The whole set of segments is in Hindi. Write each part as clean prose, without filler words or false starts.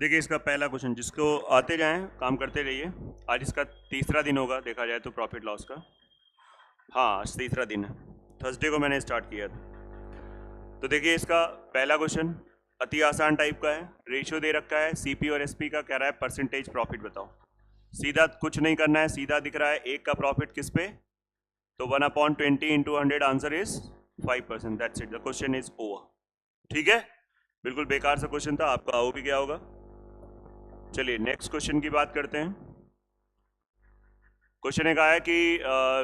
देखिए इसका पहला क्वेश्चन, जिसको आते जाएं काम करते रहिए। आज इसका तीसरा दिन होगा देखा जाए तो प्रॉफिट लॉस का। हाँ आज तीसरा दिन है, थर्सडे को मैंने स्टार्ट किया था। तो देखिए इसका पहला क्वेश्चन अति आसान टाइप का है। रेशियो दे रखा है सीपी और एसपी का, कह रहा है परसेंटेज प्रॉफिट बताओ। सीधा कुछ नहीं करना है, सीधा दिख रहा है एक का प्रॉफिट किस पे, तो 1/20 into 100 answer is 5%। That's it, the question is over. ठीक है, बिल्कुल बेकार सा क्वेश्चन था, आपका हो भी गया होगा। चलिए नेक्स्ट क्वेश्चन की बात करते हैं। क्वेश्चन ने कहा है कि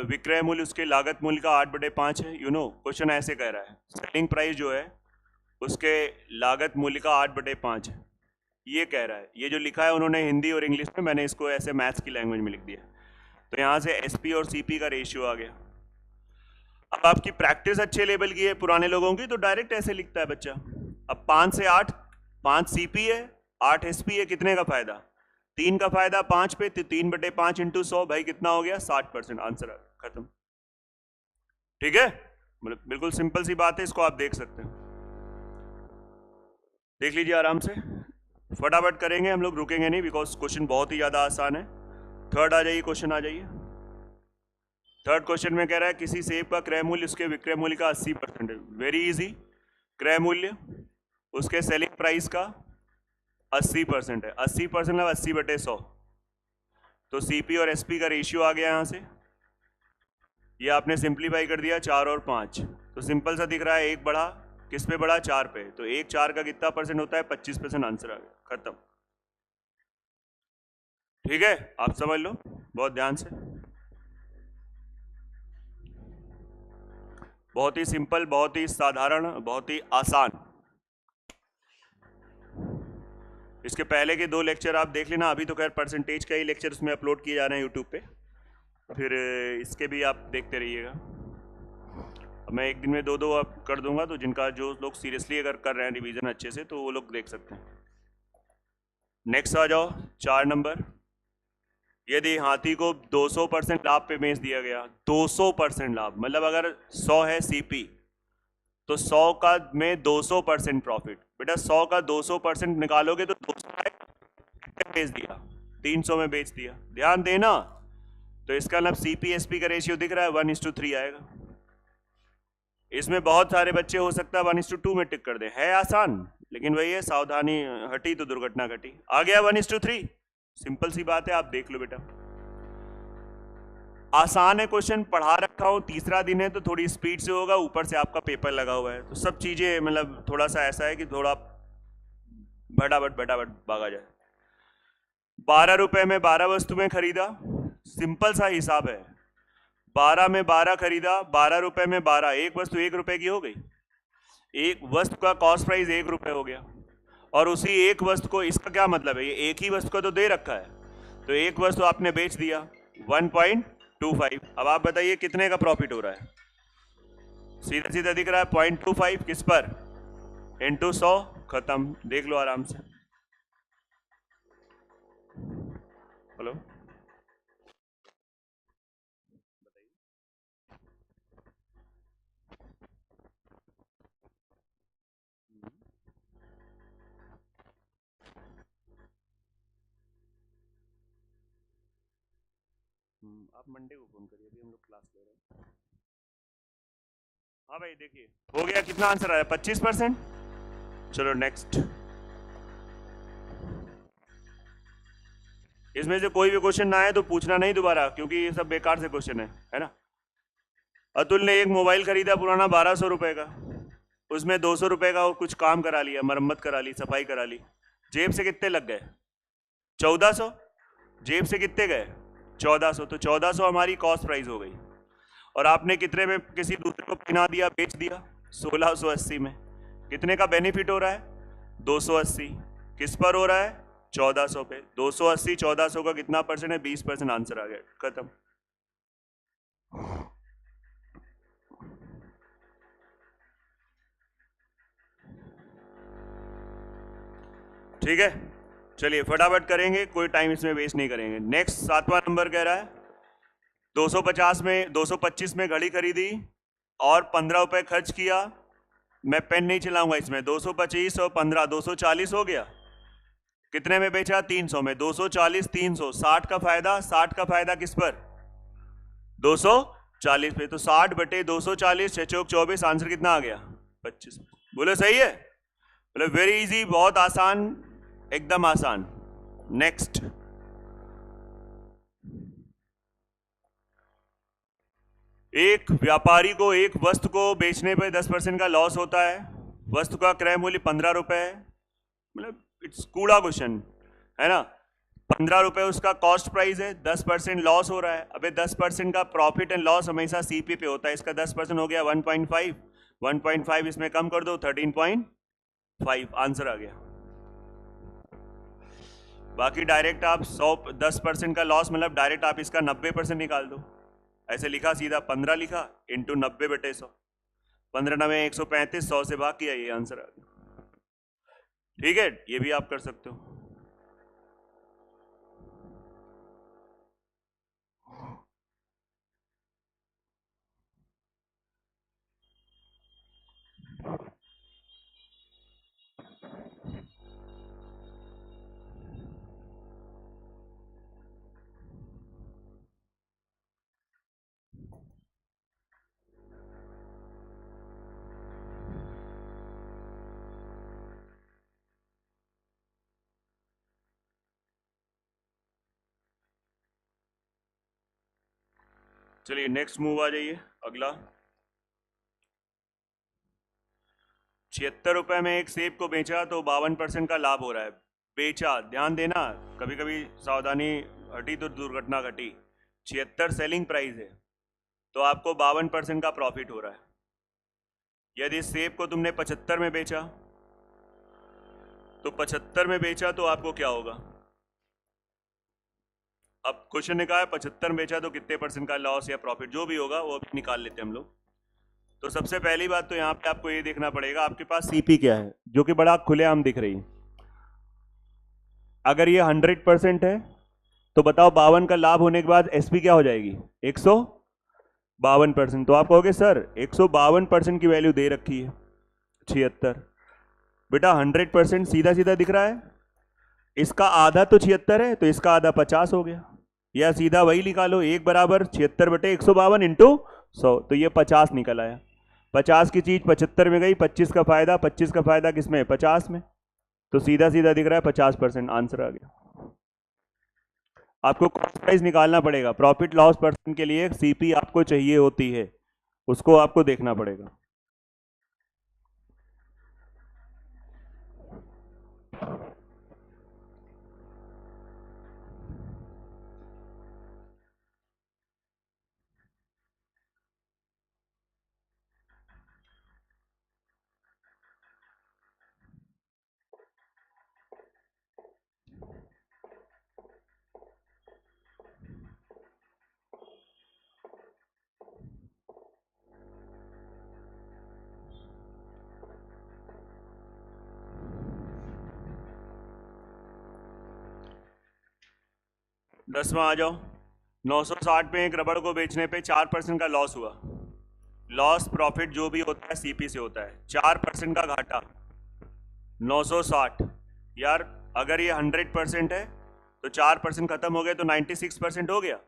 विक्रय मूल्य उसके लागत मूल्य का 8/5 है। यू नो क्वेश्चन ऐसे कह रहा है, सेलिंग प्राइस जो है उसके लागत मूल्य का 8/5 है, ये कह रहा है। ये जो लिखा है उन्होंने हिंदी और इंग्लिश में, मैंने इसको ऐसे मैथ्स की लैंग्वेज में लिख दिया। तो यहाँ से एसपी और सीपी का रेशियो आ गया। अब आपकी प्रैक्टिस अच्छे लेवल की है पुराने लोगों की, तो डायरेक्ट ऐसे लिखता है बच्चा। अब 5 से 8, 5 सीपी है 8 एसपी है, कितने का फायदा, 3 का फायदा 5 पे, तो 3/5 इंटू 100 भाई कितना हो गया 60%। आंसर खत्म। ठीक है, बिल्कुल सिंपल सी बात है, इसको आप देख सकते हैं, देख लीजिए आराम से। फटाफट करेंगे हम लोग, रुकेंगे नहीं, बिकॉज क्वेश्चन बहुत ही ज्यादा आसान है। थर्ड आ जाइए, क्वेश्चन आ जाइए। थर्ड क्वेश्चन में कह रहा है किसी सेब का क्रय मूल्य उसके विक्रय मूल्य का 80% है। वेरी इजी, क्रय मूल्य उसके सेलिंग प्राइस का 80% है। 80% मतलब 80/100। तो सीपी और एसपी का रेशियो आ गया यहां से, ये आपने सिंप्लीफाई कर दिया 4 और 5, तो सिंपल सा दिख रहा है। एक बढ़ा किस पे बढ़ा, 4 पे, तो 1 4 का कितना परसेंट होता है, 25%। आंसर आ गया, खत्म। ठीक है, आप समझ लो बहुत ध्यान से, बहुत ही सिंपल, बहुत ही साधारण, बहुत ही आसान। इसके पहले के 2 लेक्चर आप देख लेना, अभी तो खैर परसेंटेज का ही लेक्चर उसमें अपलोड किए जा रहे हैं यूट्यूब पे, फिर इसके भी आप देखते रहिएगा। मैं एक दिन में 2 आप कर दूंगा, तो जिनका जो लोग सीरियसली अगर कर रहे हैं रिवीजन अच्छे से, तो वो लोग देख सकते हैं। नेक्स्ट आ जाओ, 4 नंबर। यदि हाथी को 200% लाभ पे बेच दिया गया, 200% लाभ मतलब अगर 100 है सीपी, तो 100 का में 200% प्रॉफिट। बेटा 100 का 200% निकालोगे तो 200 बेच दिया, 300 में बेच दिया, ध्यान देना। तो इसका मतलब सीपी एसपी का रेशियो दिख रहा है 1:3 आएगा। इसमें बहुत सारे बच्चे हो सकता है 1:2 में टिक कर दे, है आसान, लेकिन वही है सावधानी हटी तो दुर्घटना घटी। आ गया 1:3, सिंपल सी बात है, आप देख लो बेटा। आसान है क्वेश्चन, पढ़ा रखा हूं, तीसरा दिन है तो थोड़ी स्पीड से होगा, ऊपर से आपका पेपर लगा हुआ है, तो सब चीजें मतलब थोड़ा सा ऐसा है कि थोड़ा भटाभट भागा जाए। 12 रुपए में 12 वस्तुएं खरीदा, सिंपल सा हिसाब है। 12 में 12 खरीदा, 12 रुपए में 12, एक वस्तु 1 रुपए की हो गई। एक वस्तु का कॉस्ट प्राइस 1 रुपए हो गया, और उसी एक वस्तु को, इसका क्या मतलब है, ये एक ही वस्तु का तो दे रखा है, तो एक वस्तु आपने बेच दिया 1.25। अब आप बताइए कितने का प्रॉफिट हो रहा है, सीधा सीधा दिख रहा है 0.25 किस पर, इंटू 100, खत्म। देख लो आराम से। हेलो, आप मंडे को फोन करिए, अभी हम लोग क्लास ले रहे हैं। हाँ भाई देखिए हो गया, कितना आंसर आया, 25%। चलो नेक्स्ट। इसमें से कोई भी क्वेश्चन ना आए तो पूछना नहीं दोबारा, क्योंकि ये सब बेकार से क्वेश्चन है ना। अतुल ने एक मोबाइल खरीदा पुराना 1200 रुपए का, उसमें 200 रुपए का कुछ काम करा लिया, मरम्मत करा ली, सफाई करा ली, जेब से कितने लग गए, 1400। जेब से कितने गए, 1400, तो 1400 हमारी कॉस्ट प्राइस हो गई। और आपने कितने में किसी दूसरे को पिना दिया, बेच दिया, 1680 में। कितने का बेनिफिट हो रहा है, 280। किस पर हो रहा है, 1400 पे। 280 1400 का कितना परसेंट है, 20%। आंसर आ गया, खत्म। ठीक है, चलिए फटाफट करेंगे, कोई टाइम इसमें वेस्ट नहीं करेंगे। नेक्स्ट 7वां नंबर कह रहा है 225 में घड़ी खरीदी और 15 रुपए खर्च किया। मैं पेन नहीं चलाऊंगा इसमें, 225 और 15 240 हो गया। कितने में बेचा? 300 में। 240 300, 60 का फायदा, 60 का फायदा किस पर? 240 पे। तो 60 बटे 240, 6 चौक 24, आंसर कितना आ गया? 25। बोले सही है? बोले वेरी इजी, बहुत आसान, एकदम आसान। नेक्स्ट, एक व्यापारी को एक वस्तु को बेचने पे 10% का लॉस होता है। वस्तु का क्रय मूल्य 15 रुपए है। मतलब इट्स कूड़ा क्वेश्चन है ना। 15 रुपए उसका कॉस्ट प्राइस है, 10% लॉस हो रहा है। अबे 10% का प्रॉफिट एंड लॉस हमेशा सीपी पे होता है। इसका 10% हो गया 1.5, 1.5 इसमें कम कर दो 13.5, आंसर आ गया। बाकी डायरेक्ट आप 10% का लॉस, मतलब डायरेक्ट आप इसका 90% निकाल दो। ऐसे लिखा सीधा 15 लिखा इंटू 90 बटे 100, 15 9 135, 100 से भाग किया, ये आंसर आ गया। ठीक है, ये भी आप कर सकते हो। चलिए नेक्स्ट मूव आ जाइए, अगला। 76 रुपए में एक सेब को बेचा तो 52% का लाभ हो रहा है। बेचा, ध्यान देना, कभी कभी सावधानी हटी तो दुर्घटना घटी। 76 सेलिंग प्राइस है तो आपको 52% का प्रॉफिट हो रहा है। यदि सेब को तुमने 75 में बेचा तो 75 में बेचा तो आपको क्या होगा? अब क्वेश्चन ने कहा है 75 में बेचा तो कितने % का लॉस या प्रॉफिट, जो भी होगा वो निकाल लेते हैं हम लोग। तो सबसे पहली बात तो यहाँ पे आपको ये देखना पड़ेगा आपके पास सीपी क्या है, जो कि बड़ा खुलेआम दिख रही है। अगर ये 100% है तो बताओ 52 का लाभ होने के बाद एसपी क्या हो जाएगी? 152%। तो आप कहोगे सर 152% की वैल्यू दे रखी है 76। बेटा 100% सीधा सीधा दिख रहा है, इसका आधा तो 76 है तो इसका आधा 50 हो गया। या सीधा वही निकालो, 1 बराबर 76 बटे 152 इंटू 100, तो ये 50 निकल आया। 50 की चीज 75 में गई, 25 का फायदा, 25 का फायदा किसमें? 50 में। तो सीधा सीधा दिख रहा है 50%, आंसर आ गया। आपको कॉस्ट प्राइस निकालना पड़ेगा। प्रॉफिट लॉस पर्सन के लिए सीपी आपको चाहिए होती है, उसको आपको देखना पड़ेगा। दसवां आ जाओ। 960 में एक रबड़ को बेचने पे 4% का लॉस हुआ। लॉस प्रॉफिट जो भी होता है सीपी से होता है। 4% का घाटा, 960। यार अगर ये 100% है तो 4% खत्म हो गए तो 96% हो गया।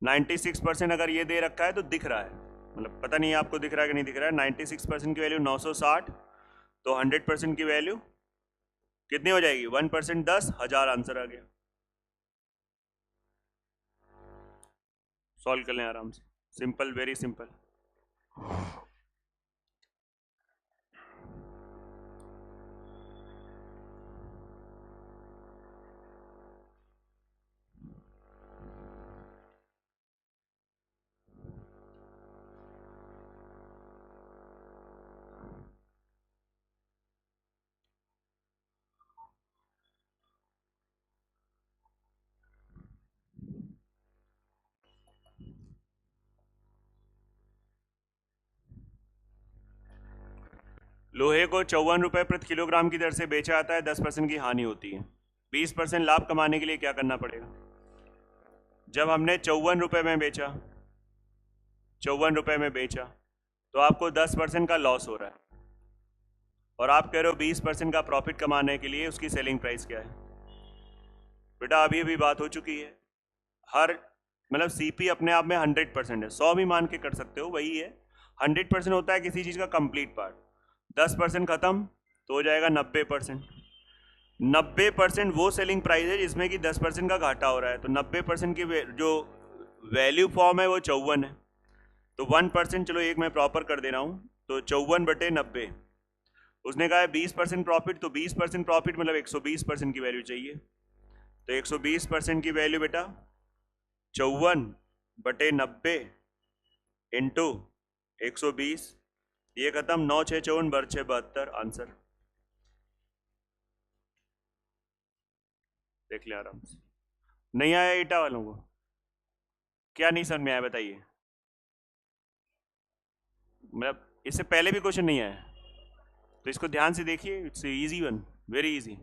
96% अगर ये दे रखा है तो दिख रहा है, मतलब पता नहीं आपको दिख रहा है कि नहीं दिख रहा है। 96% की वैल्यू 960, तो 100% की वैल्यू कितनी हो जाएगी? 1%, 10,000, आंसर आ गया। सॉल्व कर लें आराम से, सिंपल, वेरी सिंपल। लोहे को 54 रुपए प्रति किलोग्राम की दर से बेचा जाता है, 10% की हानि होती है। 20% लाभ कमाने के लिए क्या करना पड़ेगा? जब हमने 54 रुपए में बेचा, 54 रुपए में बेचा तो आपको 10% का लॉस हो रहा है और आप कह रहे हो 20% का प्रॉफिट कमाने के लिए उसकी सेलिंग प्राइस क्या है? बेटा अभी अभी बात हो चुकी है। हर मतलब सीपी अपने आप में 100% है, 100 भी मान के कर सकते हो, वही है। 100% होता है किसी चीज़ का कंप्लीट पार्ट। 10% खत्म तो हो जाएगा 90%। 90% वो सेलिंग प्राइस है जिसमें कि 10% का घाटा हो रहा है। तो 90% की जो वैल्यू फॉर्म है वो 54 है। तो 1%, चलो एक मैं प्रॉपर कर दे रहा हूँ, तो 54/90। उसने कहा है 20% प्रॉफिट, तो 20% प्रॉफिट मतलब 120% की वैल्यू चाहिए। तो 120% की वैल्यू बेटा 54/90 इंटू 120, ये खत्म, 9 6 54 बर 6 72, आंसर देख लिया आराम से। नहीं आया ईटा वालों को? क्या नहीं समझ में आया बताइए। मतलब इससे पहले भी क्वेश्चन नहीं आया तो इसको ध्यान से देखिए, it's easy one, very easy.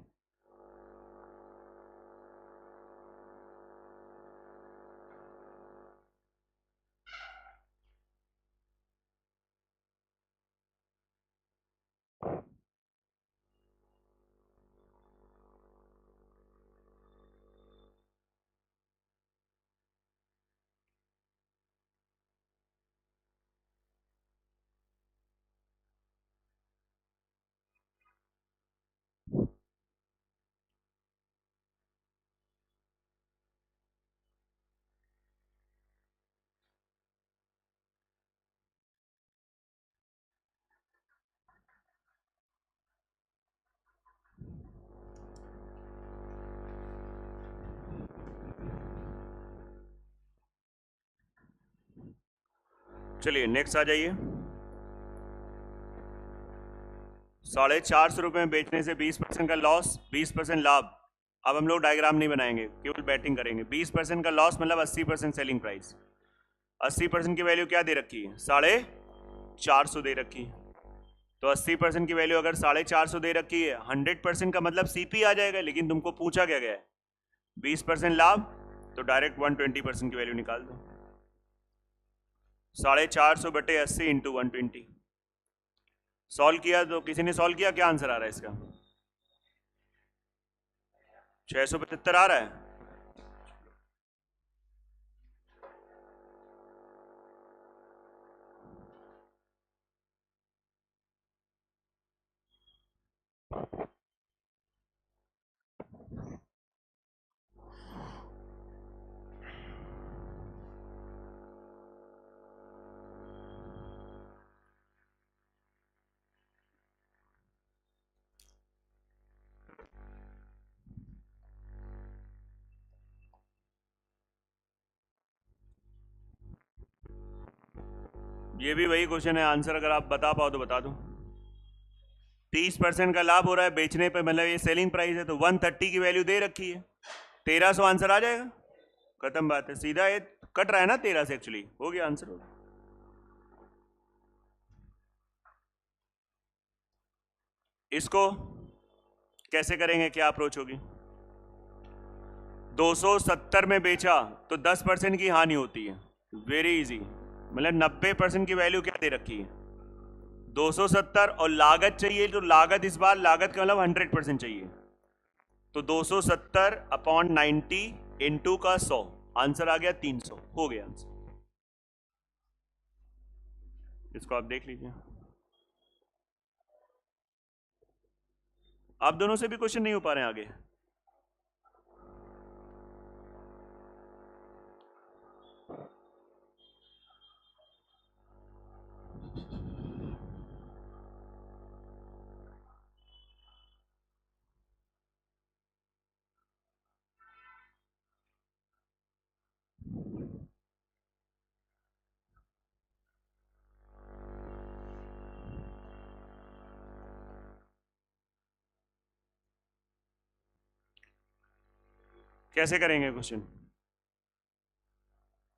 चलिए नेक्स्ट आ जाइए। 450 में बेचने से 20% का लॉस, 20% लाभ। अब हम लोग डायग्राम नहीं बनाएंगे, केवल बैटिंग करेंगे। 20% का लॉस मतलब 80% सेलिंग प्राइस। 80% की वैल्यू क्या दे रखी है? 450 दे रखी है। तो 80% की वैल्यू अगर 450 दे रखी है, 100% का मतलब सीपी आ जाएगा। लेकिन तुमको पूछा क्या गया है? 20% लाभ, तो डायरेक्ट 120% की वैल्यू निकाल दो। 450/80 इंटू 120। सॉल्व किया तो किसी ने सॉल्व किया, क्या आंसर आ रहा है इसका? 675 आ रहा है। ये भी वही क्वेश्चन है, आंसर अगर आप बता पाओ तो बता दो। 30% का लाभ हो रहा है बेचने पे, मतलब ये सेलिंग प्राइस है, तो 130 की वैल्यू दे रखी है। 1300 आंसर आ जाएगा, खत्म बात है। सीधा ये कट रहा है ना 13 से, एक्चुअली हो गया आंसर। हो गया। इसको कैसे करेंगे, क्या अप्रोच होगी? 270 में बेचा तो 10% की हानि होती है, वेरी इजी। मतलब 90% की वैल्यू क्या दे रखी है? 270, और लागत चाहिए, तो लागत इस बार लागत का मतलब 100% चाहिए। तो 270/90 इंटू का 100, आंसर आ गया 300, हो गया आंसर। इसको आप देख लीजिए। आप दोनों से भी क्वेश्चन नहीं हो पा रहे हैं आगे। कैसे करेंगे क्वेश्चन?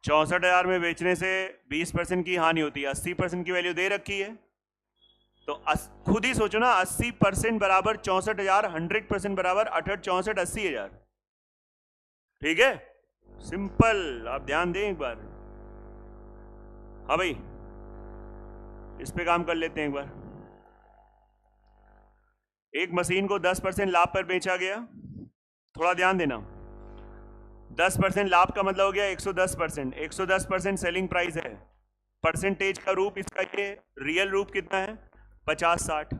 64,000 में बेचने से 20% की हानि होती है, 80% की वैल्यू दे रखी है। तो खुद ही सोचो ना, 80% बराबर 64,000, 100% बराबर 68 64 80,000। ठीक है, सिंपल। आप ध्यान दें एक बार। हाँ भाई, इस पे काम कर लेते हैं एक बार। एक मशीन को 10% लाभ पर बेचा गया, थोड़ा ध्यान देना। 10% लाभ का मतलब हो गया 110%। 110% सेलिंग प्राइस है। परसेंटेज का रूप इसका ये रियल रूप कितना है 50-60।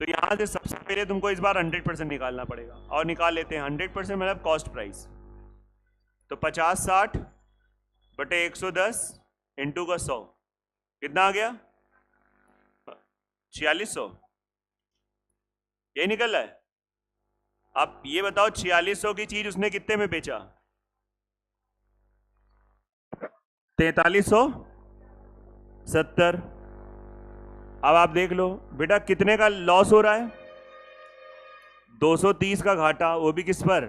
तो यहां से सबसे पहले तुमको इस बार 100% निकालना पड़ेगा और निकाल लेते हैं। 100% मतलब कॉस्ट प्राइस। तो 50-60 बटे 110 इंटू का 100 कितना आ गया 4600। यही निकल रहा है। अब ये बताओ 4600 की चीज उसने कितने में बेचा 4370। अब आप देख लो बेटा कितने का लॉस हो रहा है 230 का घाटा, वो भी किस पर।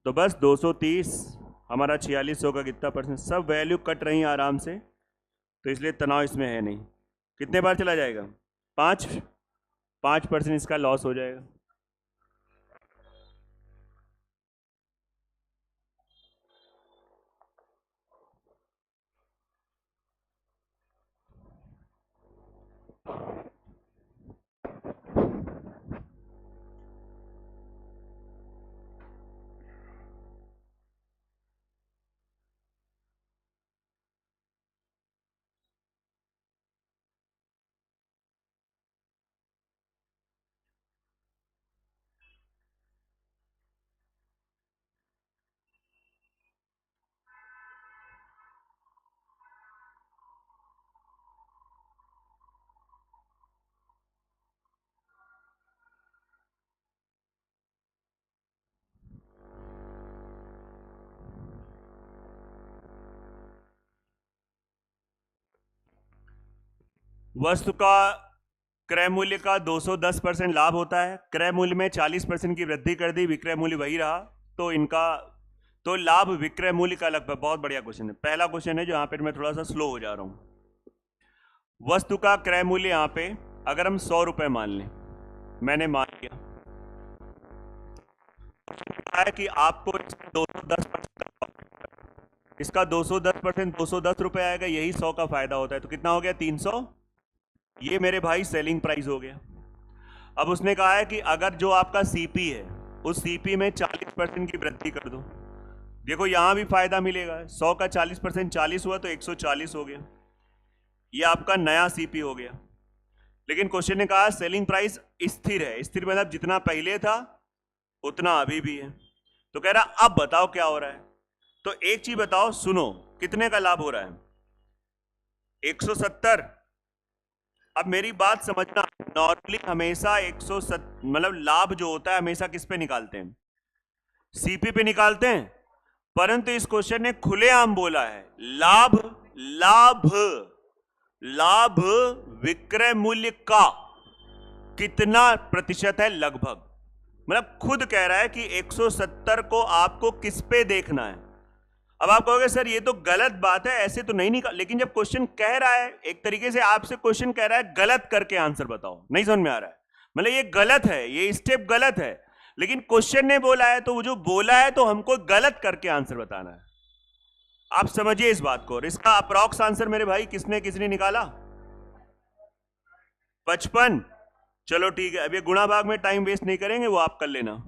तो बस 230 हमारा 4600 का कितना परसेंट, सब वैल्यू कट रही है आराम से, तो इसलिए तनाव इसमें है नहीं। कितने बार चला जाएगा 5% इसका लॉस हो जाएगा। वस्तु का क्रय मूल्य का 210% लाभ होता है। क्रय मूल्य में 40% की वृद्धि कर दी, विक्रय मूल्य वही रहा, तो इनका तो लाभ विक्रय मूल्य का लगभग। बहुत बढ़िया क्वेश्चन है। पहला क्वेश्चन है जो यहां पर मैं थोड़ा सा स्लो हो जा रहा हूं। वस्तु का क्रय मूल्य यहां पे अगर हम 100 रुपए मान लें, मैंने मान लिया है कि आपको 210%, इसका 210% 210 रुपए आएगा, यही 100 का फायदा होता है। तो कितना हो गया 300। ये मेरे भाई सेलिंग प्राइस हो गया। अब उसने कहा है कि अगर जो आपका सीपी है उस सीपी में 40% की वृद्धि कर दो। देखो यहां भी फायदा मिलेगा, 100 का 40% 40 हुआ तो 140 हो गया, ये आपका नया सीपी हो गया। लेकिन क्वेश्चन ने कहा सेलिंग प्राइस स्थिर है। स्थिर मतलब जितना पहले था उतना अभी भी है। तो कह रहा अब बताओ क्या हो रहा है। तो एक चीज बताओ, सुनो कितने का लाभ हो रहा है 170। अब मेरी बात समझना, नॉर्मली हमेशा 170 मतलब लाभ जो होता है हमेशा किस पे निकालते हैं सीपी पे निकालते हैं, परंतु इस क्वेश्चन ने खुलेआम बोला है लाभ लाभ लाभ विक्रय मूल्य का कितना प्रतिशत है लगभग। मतलब खुद कह रहा है कि 170 को आपको किस पे देखना है। अब आप कहोगे सर ये तो गलत बात है, ऐसे तो नहीं निकाल, लेकिन जब क्वेश्चन कह रहा है एक तरीके से आपसे क्वेश्चन कह रहा है गलत करके आंसर बताओ, नहीं समझ में आ रहा है, मतलब ये गलत है, ये स्टेप गलत है, लेकिन क्वेश्चन ने बोला है तो वो जो बोला है तो हमको गलत करके आंसर बताना है। आप समझिए इस बात को। और इसका अप्रॉक्स आंसर मेरे भाई किसने किसने निकाला 55। चलो ठीक है, अब ये गुणा भाग में टाइम वेस्ट नहीं करेंगे, वो आप कर लेना।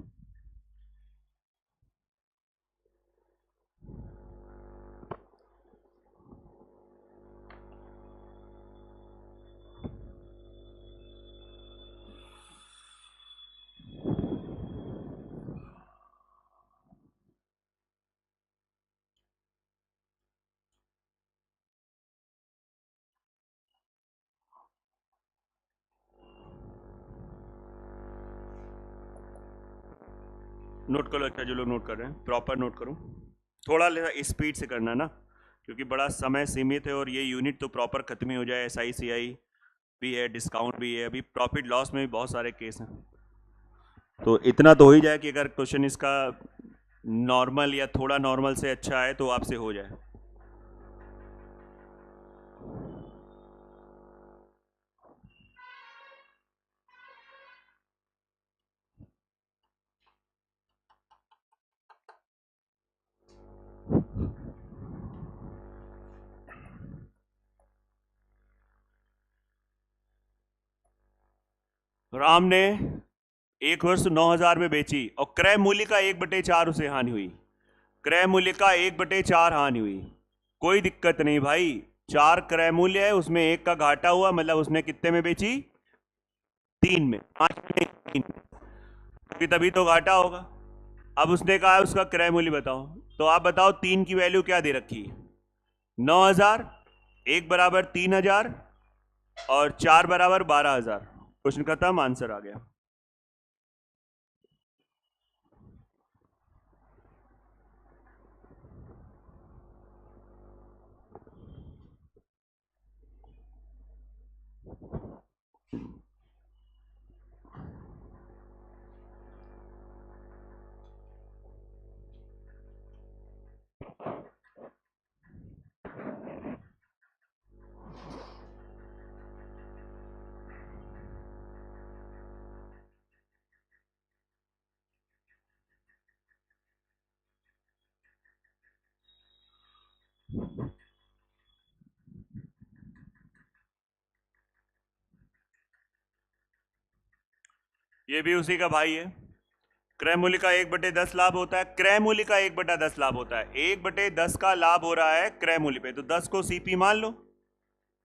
नोट करो। अच्छा जो लोग नोट कर रहे हैं प्रॉपर नोट करो, थोड़ा स्पीड से करना ना, क्योंकि बड़ा समय सीमित है और ये यूनिट तो प्रॉपर खत्म ही हो जाए। SICI भी है, डिस्काउंट भी है, अभी प्रॉफिट लॉस में भी बहुत सारे केस हैं, तो इतना तो हो ही जाए कि अगर क्वेश्चन इसका नॉर्मल या थोड़ा नॉर्मल से अच्छा है तो आपसे हो जाए। राम ने एक वस्तु 9,000 में बेची और क्रय मूल्य का 1/4 उसे हानि हुई, क्रय मूल्य का 1/4 हानि हुई, कोई दिक्कत नहीं भाई, 4 क्रय मूल्य है, उसमें 1 का घाटा हुआ, मतलब उसने कितने में बेची? 3 में, 5 में नहीं, 3 में, क्योंकि तभी तो घाटा होगा। अब उसने कहा उसका क्रय मूल्य बताओ, तो आप बताओ 3 की वैल्यू क्या दे रखी है? 9,000, 1 बराबर 3,000 और 4 बराबर 12,000। क्वेश्चन खत्म, आंसर आ गया। ये भी उसी का भाई है। क्रय मूल्य का 1/10 लाभ होता है, क्रय मूल्य का 1/10 लाभ होता है, 1/10 का लाभ हो रहा है क्रय मूल्य पे, तो 10 को सीपी मान लो,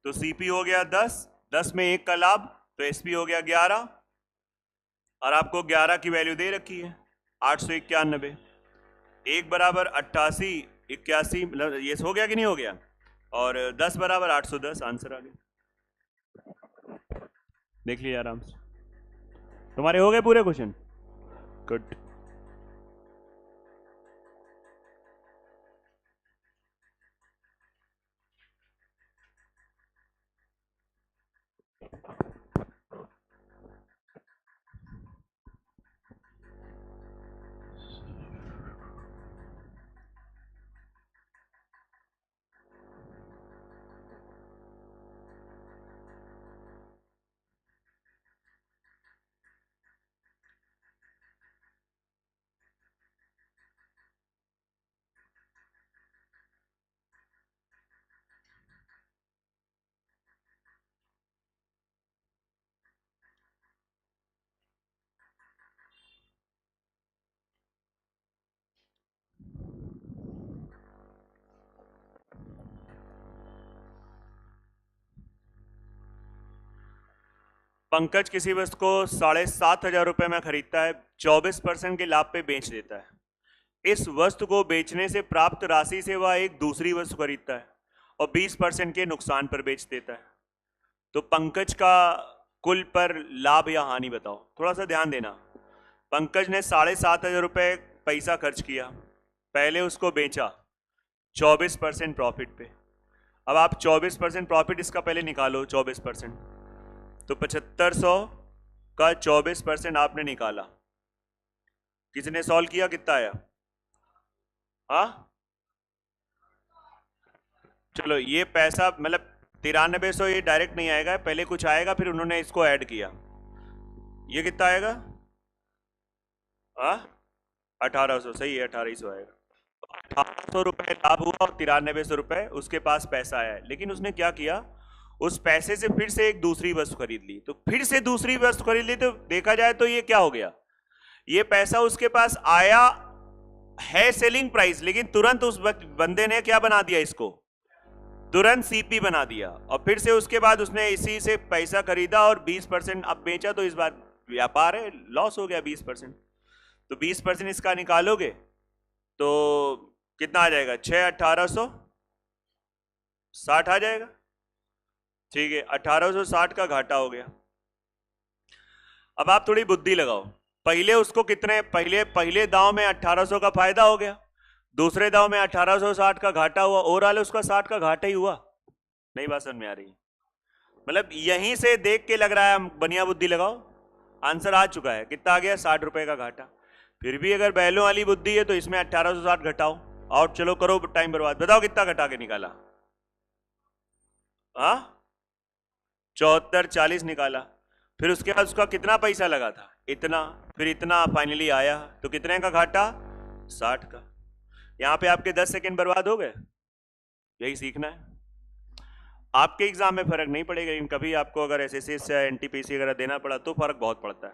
तो सीपी हो गया 10, 10 में 1 का लाभ, तो एसपी हो गया 11, और आपको 11 की वैल्यू दे रखी है 891, 1 बराबर 88, 81, मतलब ये हो गया कि नहीं हो गया, और 10 बराबर 810, आंसर आ गया। देख लिया आराम से, तुम्हारे हो गए पूरे क्वेश्चन? गुड। पंकज किसी वस्तु को 7,500 रुपए में खरीदता है, 24% के लाभ पे बेच देता है। इस वस्तु को बेचने से प्राप्त राशि से वह एक दूसरी वस्तु खरीदता है और 20% के नुकसान पर बेच देता है। तो पंकज का कुल पर लाभ या हानि बताओ। थोड़ा सा ध्यान देना, पंकज ने 7,500 रुपए पैसा खर्च किया, पहले उसको बेचा 24% प्रॉफिट पे। अब आप 24% प्रॉफिट इसका पहले निकालो, 24%, तो 7,500 का 24% आपने निकाला, किसने सॉल्व किया, कितना आया? हाँ चलो, ये पैसा मतलब 9300 ये डायरेक्ट नहीं आएगा, पहले कुछ आएगा फिर उन्होंने इसको ऐड किया, ये कितना आएगा? हाँ 1,800, सही है, 1,800 आएगा। 1,800 रुपए लाभ हुआ और 9300 रुपए उसके पास पैसा आया है, लेकिन उसने क्या किया, उस पैसे से फिर से एक दूसरी वस्तु खरीद ली। तो फिर से दूसरी वस्तु खरीद ली, तो देखा जाए तो ये क्या हो गया, ये पैसा उसके पास आया है सेलिंग प्राइस, लेकिन तुरंत उस बंदे ने क्या बना दिया, इसको तुरंत सीपी बना दिया, और फिर से उसके बाद उसने इसी से पैसा खरीदा और 20% अब बेचा, तो इस बार व्यापार है, लॉस हो गया 20%। तो 20% इसका निकालोगे तो कितना आ जाएगा, 6,1860 आ जाएगा। ठीक है, 1,860 का घाटा हो गया। अब आप थोड़ी बुद्धि लगाओ, पहले उसको कितने, पहले दांव में 1,800 का फायदा हो गया, दूसरे दांव में 1,860 का घाटा हुआ, ओवरऑल उसका 60 का घाटा ही हुआ। नहीं बात समझ में आ रही? मतलब यहीं से देख के लग रहा है, बढ़िया बुद्धि लगाओ, आंसर आ चुका है, कितना आ गया, 60 रुपए का घाटा। फिर भी अगर बैलों वाली बुद्धि है तो इसमें 1,860 घटाओ, और चलो करो टाइम बर्बाद, बताओ कितना घटा के निकाला? हाँ 7440 निकाला, फिर उसके बाद उसका कितना पैसा लगा था, इतना, फिर इतना, फाइनली आया, तो कितने का घाटा, 60 का। यहां पे आपके 10 सेकंड बर्बाद हो गए। यही सीखना है, आपके एग्जाम में फर्क नहीं पड़ेगा, लेकिन कभी आपको अगर एसएससी या एनटीपीसी वगैरह देना पड़ा तो फर्क बहुत पड़ता है।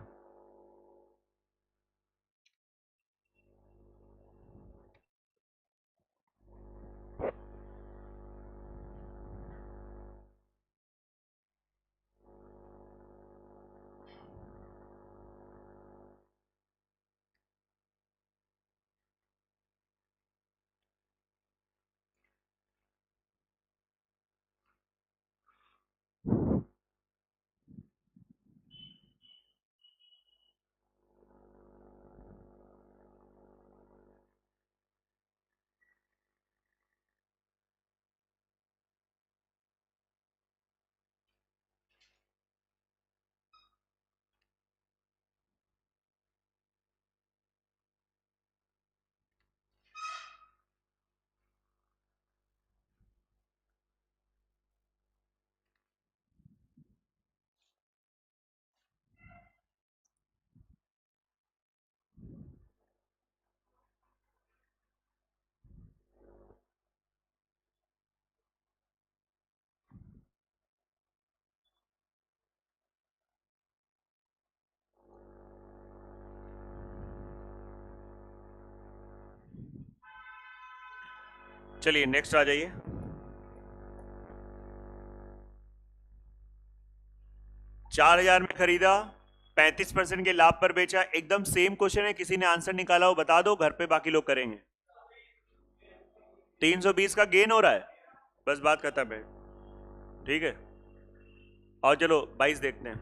चलिए नेक्स्ट आ जाइए। $4,000 में खरीदा, 35% के लाभ पर बेचा। एकदम सेम क्वेश्चन है, किसी ने आंसर निकाला हो बता दो, घर पे बाकी लोग करेंगे। 320 का गेन हो रहा है, बस बात खत्म है। ठीक है, और चलो 22 देखते हैं,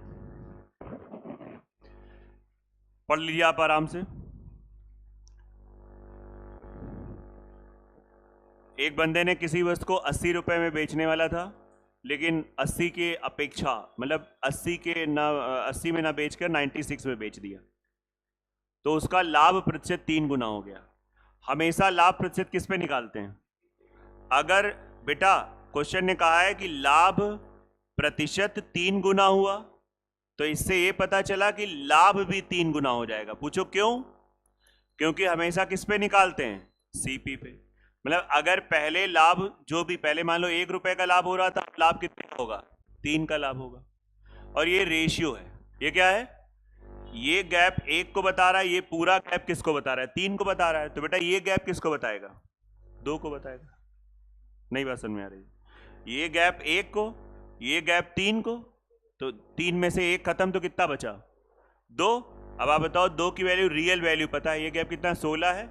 पढ़ लीजिए आप आराम से। एक बंदे ने किसी वस्तु को 80 रुपए में बेचने वाला था, लेकिन 80 के अपेक्षा मतलब 80 में ना बेचकर 96 में बेच दिया, तो उसका लाभ प्रतिशत 3 गुना हो गया। हमेशा लाभ प्रतिशत किस पे निकालते हैं? अगर बेटा क्वेश्चन ने कहा है कि लाभ प्रतिशत 3 गुना हुआ, तो इससे ये पता चला कि लाभ भी 3 गुना हो जाएगा। पूछो क्यों? क्योंकि हमेशा किस पे निकालते हैं? सीपी पे। मतलब अगर पहले लाभ जो भी पहले मान लो 1 रुपए का लाभ हो रहा था, लाभ कितने का होगा? 3 का लाभ होगा। और ये रेशियो है, ये क्या है? ये गैप 1 को बता रहा है, ये पूरा गैप किसको बता रहा है? 3 को बता रहा है। तो बेटा ये गैप किसको बताएगा? 2 को बताएगा। नहीं बात समझ में आ रही? ये गैप 1 को, ये गैप 3 को, तो 3 में से 1 खत्म, तो कितना बचा? 2। अब आप बताओ 2 की वैल्यू, रियल वैल्यू पता है, ये गैप कितना? 16 है।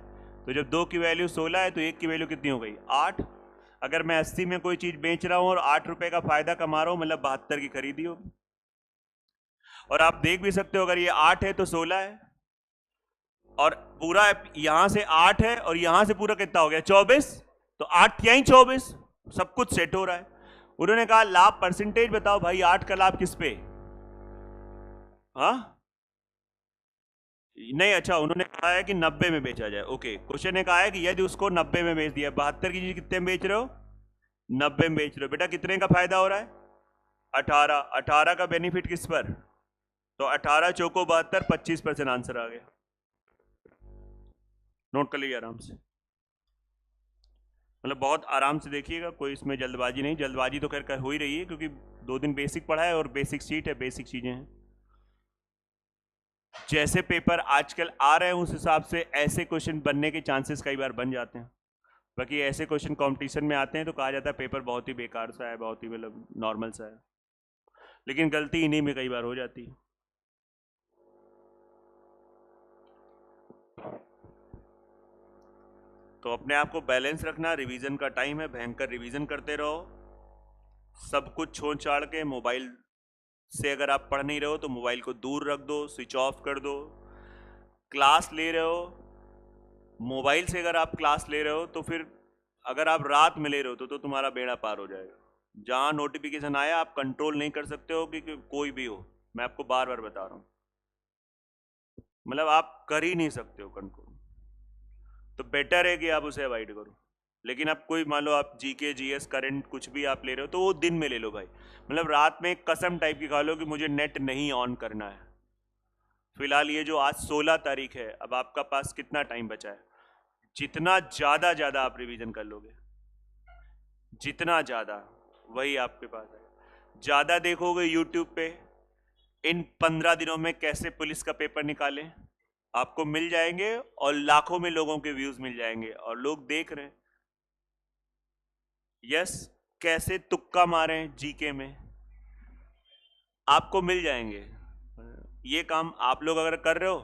तो जब 2 की वैल्यू 16 है तो 1 की वैल्यू कितनी हो गई? 8। अगर मैं 80 में कोई चीज बेच रहा हूं और 8 रुपए का फायदा कमा रहा हूं, मतलब 72 की खरीदी होगी। और आप देख भी सकते हो, अगर ये 8 है तो 16 है, और पूरा यहां से 8 है और यहां से पूरा कितना हो गया? 24। तो 8 यहीं 24, सब कुछ सेट हो रहा है। उन्होंने कहा लाभ परसेंटेज बताओ भाई, 8 का लाभ किस पे? हाँ नहीं, अच्छा उन्होंने कहा है कि 90 में बेचा जाए। ओके, क्वेश्चन ने कहा है कि यदि उसको 90 में बेच दिया, 72 की चीज कितने में बेच रहे हो? 90 में बेच रहे हो। बेटा कितने का फायदा हो रहा है? 18। 18 का बेनिफिट किस पर? तो 18 चौको 72, 25% आंसर आ गया। नोट कर लीजिए आराम से, मतलब बहुत आराम से देखिएगा, कोई इसमें जल्दबाजी नहीं। जल्दबाजी तो खैर हो ही रही है, क्योंकि 2 दिन बेसिक पढ़ा है और बेसिक शीट है, बेसिक चीजें हैं। जैसे पेपर आजकल आ रहे हैं उस हिसाब से ऐसे क्वेश्चन बनने के चांसेस कई बार बन जाते हैं। बाकी ऐसे क्वेश्चन कंपटीशन में आते हैं तो कहा जाता है पेपर बहुत ही बेकार सा है, बहुत ही मतलब नॉर्मल सा है, लेकिन गलती इन्हीं में कई बार हो जाती है। तो अपने आप को बैलेंस रखना, रिवीजन का टाइम है, भयंकर रिवीजन करते रहो। सब कुछ छोड़ छाड़ के मोबाइल से अगर आप पढ़ नहीं रहे हो तो मोबाइल को दूर रख दो, स्विच ऑफ कर दो। क्लास ले रहे हो, मोबाइल से अगर आप क्लास ले रहे हो तो फिर अगर आप रात में ले रहे हो तो तुम्हारा बेड़ा पार हो जाएगा। जहां नोटिफिकेशन आया आप कंट्रोल नहीं कर सकते हो कि कोई भी हो, मैं आपको बार बार बता रहा हूं, मतलब आप कर ही नहीं सकते हो कंट्रोल। तो बेटर है कि आप उसे अवॉइड करो। लेकिन आप कोई मान लो आप जीके जीएस करंट कुछ भी आप ले रहे हो तो वो दिन में ले लो भाई, मतलब रात में एक कसम टाइप की खा लो कि मुझे नेट नहीं ऑन करना है। फिलहाल ये जो आज 16 तारीख है, अब आपका पास कितना टाइम बचा है? जितना ज्यादा आप रिवीजन कर लोगे, जितना ज्यादा वही आपके पास है। ज्यादा देखोगे यूट्यूब पे इन 15 दिनों में कैसे पुलिस का पेपर निकालें, आपको मिल जाएंगे और लाखों में लोगों के व्यूज मिल जाएंगे और लोग देख रहे हैं। यस, कैसे तुक्का मारें जीके में, आपको मिल जाएंगे। ये काम आप लोग अगर कर रहे हो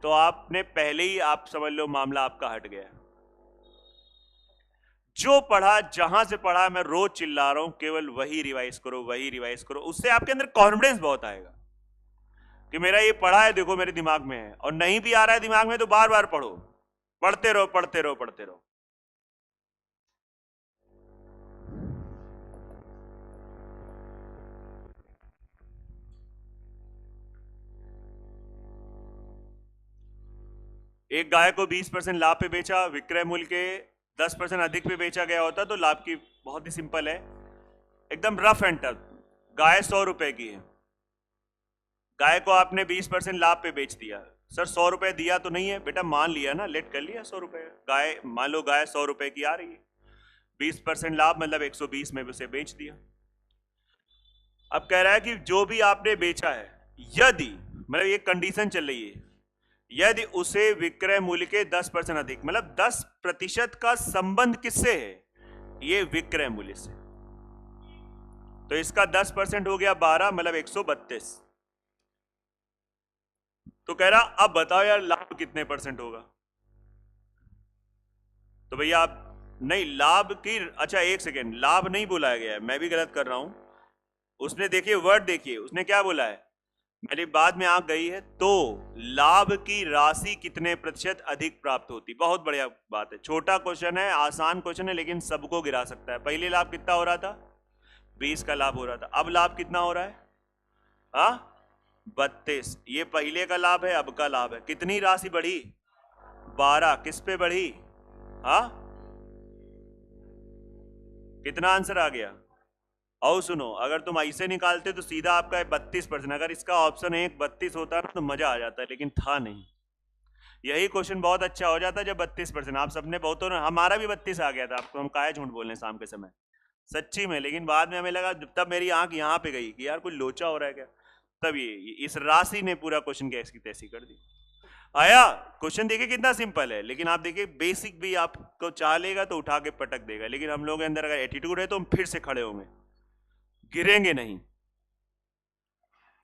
तो आपने पहले ही, आप समझ लो मामला आपका हट गया। जो पढ़ा, जहां से पढ़ा, मैं रोज चिल्ला रहा हूं, केवल वही रिवाइज करो, वही रिवाइज करो। उससे आपके अंदर कॉन्फिडेंस बहुत आएगा कि मेरा ये पढ़ा है, देखो मेरे दिमाग में है। और नहीं भी आ रहा है दिमाग में तो बार बार पढ़ो, पढ़ते रहो, पढ़ते रहो, पढ़ते रहो। एक गाय को 20% लाभ पे बेचा, विक्रय मूल्य के 10% अधिक पे बेचा गया होता तो लाभ की, बहुत ही सिंपल है, एकदम रफ एंड टफ। गाय 100 रुपए की है, गाय को आपने 20% लाभ पे बेच दिया। सर 100 रुपए दिया तो नहीं है बेटा, मान लिया ना, लेट कर लिया 100 रुपए। गाय मान लो गाय 100 रुपए की आ रही है, 20% लाभ मतलब 120 में उसे बेच दिया। अब कह रहा है कि जो भी आपने बेचा है, यदि, मतलब ये कंडीशन चल रही है, यदि उसे विक्रय मूल्य के 10% अधिक, मतलब 10% का संबंध किससे है? ये विक्रय मूल्य से। तो इसका 10% हो गया 12, मतलब 132। तो कह रहा अब बताओ यार लाभ कितने परसेंट होगा। तो भैया आप नहीं, लाभ की, अच्छा एक सेकेंड, लाभ नहीं बुलाया गया है, मैं भी गलत कर रहा हूं। उसने देखिए वर्ड देखिए, उसने क्या बोला है, मेरी बाद में आ गई है, तो लाभ की राशि कितने प्रतिशत अधिक प्राप्त होती। बहुत बढ़िया बात है, छोटा क्वेश्चन है, आसान क्वेश्चन है, लेकिन सबको गिरा सकता है। पहले लाभ कितना हो रहा था, 20 का लाभ हो रहा था, अब लाभ कितना हो रहा है, हाँ 32। ये पहले का लाभ है, अब का लाभ है। कितनी राशि बढ़ी, 12। किस पे बढ़ी, हाँ कितना आंसर आ गया। और सुनो, अगर तुम ऐसे निकालते तो सीधा आपका 32%। अगर इसका ऑप्शन 1 32 होता ना तो मजा आ जाता है, लेकिन था नहीं। यही क्वेश्चन बहुत अच्छा हो जाता जब 32%। आप सबने बहुतों ने, हमारा भी 32 आ गया था, आपको हम काहे झूठ बोल रहे शाम के समय, सच्ची में। लेकिन बाद में हमें लगा, तब मेरी आंख यहाँ पे गई कि यार कोई लोचा हो रहा है क्या। तब ये इस राशि ने पूरा क्वेश्चन की ऐसी तैसी कर दी। आया क्वेश्चन, देखिए कितना सिंपल है, लेकिन आप देखिए बेसिक भी आपको चाह लेगा तो उठा के पटक देगा। लेकिन हम लोगों के अंदर अगर एटीट्यूड है तो हम फिर से खड़े होंगे, गिरेंगे नहीं।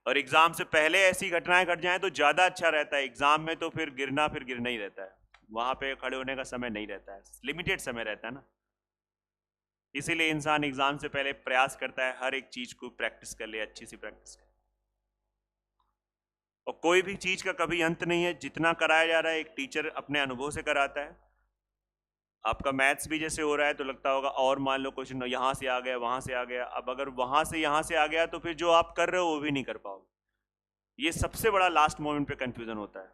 और एग्जाम से पहले ऐसी घटनाएं घट जाएं तो ज्यादा अच्छा रहता है। एग्जाम में तो फिर गिरना ही रहता है, वहां पे खड़े होने का समय नहीं रहता है, लिमिटेड समय रहता है ना। इसीलिए इंसान एग्जाम से पहले प्रयास करता है हर एक चीज को प्रैक्टिस कर ले, अच्छी सी प्रैक्टिस कर। और कोई भी चीज का कभी अंत नहीं है, जितना कराया जा रहा है एक टीचर अपने अनुभव से कराता है। आपका मैथ्स भी जैसे हो रहा है तो लगता होगा, और मान लो क्वेश्चन यहां से आ गया वहां से आ गया, अब अगर वहां से यहां से आ गया तो फिर जो आप कर रहे हो वो भी नहीं कर पाओगे। ये सबसे बड़ा लास्ट मोमेंट पे कंफ्यूजन होता है।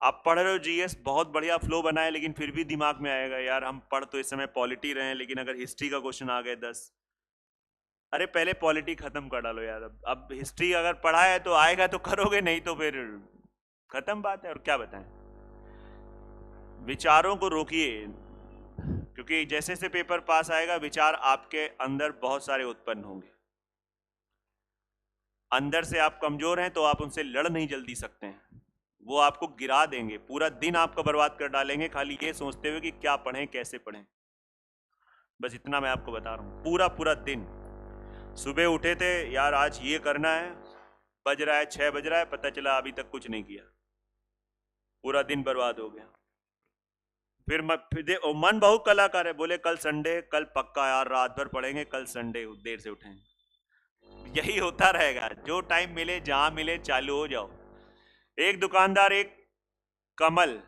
आप पढ़ रहे हो जीएस, बहुत बढ़िया फ्लो बना है, लेकिन फिर भी दिमाग में आएगा यार हम पढ़ तो इस समय पॉलिटी रहे हैं, लेकिन अगर हिस्ट्री का क्वेश्चन आ गए 10, अरे पहले पॉलिटी खत्म कर डालो यार। अब हिस्ट्री अगर पढ़ा है तो आएगा तो करोगे, नहीं तो फिर खत्म बात है। और क्या बताएं, विचारों को रोकिए, क्योंकि जैसे जैसे पेपर पास आएगा विचार आपके अंदर बहुत सारे उत्पन्न होंगे। अंदर से आप कमजोर हैं तो आप उनसे लड़ नहीं जल्दी सकते हैं, वो आपको गिरा देंगे, पूरा दिन आपका बर्बाद कर डालेंगे, खाली ये सोचते हुए कि क्या पढ़ें कैसे पढ़ें। बस इतना मैं आपको बता रहा हूँ। पूरा पूरा दिन, सुबह उठे थे यार आज ये करना है, बज रहा है 6 बज रहा है, पता चला अभी तक कुछ नहीं किया, पूरा दिन बर्बाद हो गया। फिर मन बहुत कलाकार है, बोले कल संडे, कल पक्का यार रात भर पढ़ेंगे, कल संडे देर से उठेंगे। यही होता रहेगा, जो टाइम मिले जहां मिले चालू हो जाओ। एक दुकानदार एक कमल,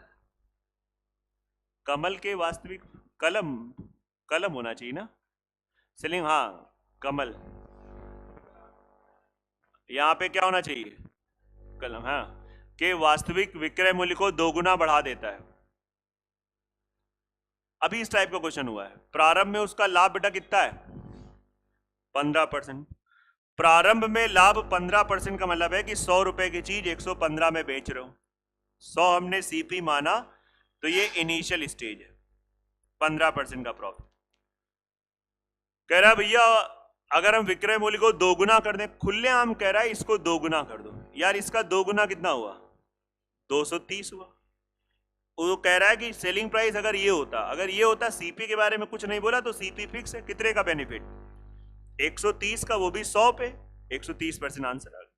कमल के वास्तविक, कलम, कलम होना चाहिए ना, सेलिंग, हाँ कमल, यहां पे क्या होना चाहिए, कलम, हाँ, के वास्तविक विक्रय मूल्य को दोगुना बढ़ा देता है। अभी इस टाइप का क्वेश्चन हुआ है, प्रारंभ में उसका लाभ बेटा कितना है, 15%। प्रारंभ में लाभ 15% का मतलब है कि 100 रुपए की चीज 115 में बेच रहे हो, 100 हमने सीपी माना, तो ये इनिशियल स्टेज है, 15% का प्रॉफिट। कह रहा भैया अगर हम विक्रय मूल्य को दोगुना कर दें, खुलेआम कह रहा है इसको दोगुना कर दो। यार इसका दोगुना कितना हुआ, 230 हुआ। वो कह रहा है कि सेलिंग प्राइस अगर ये होता, अगर ये होता, सीपी के बारे में कुछ नहीं बोला, तो सीपी फिक्स है, कितने का बेनिफिट, 130 का, वो भी 100 पे, 130% आंसर आ गया।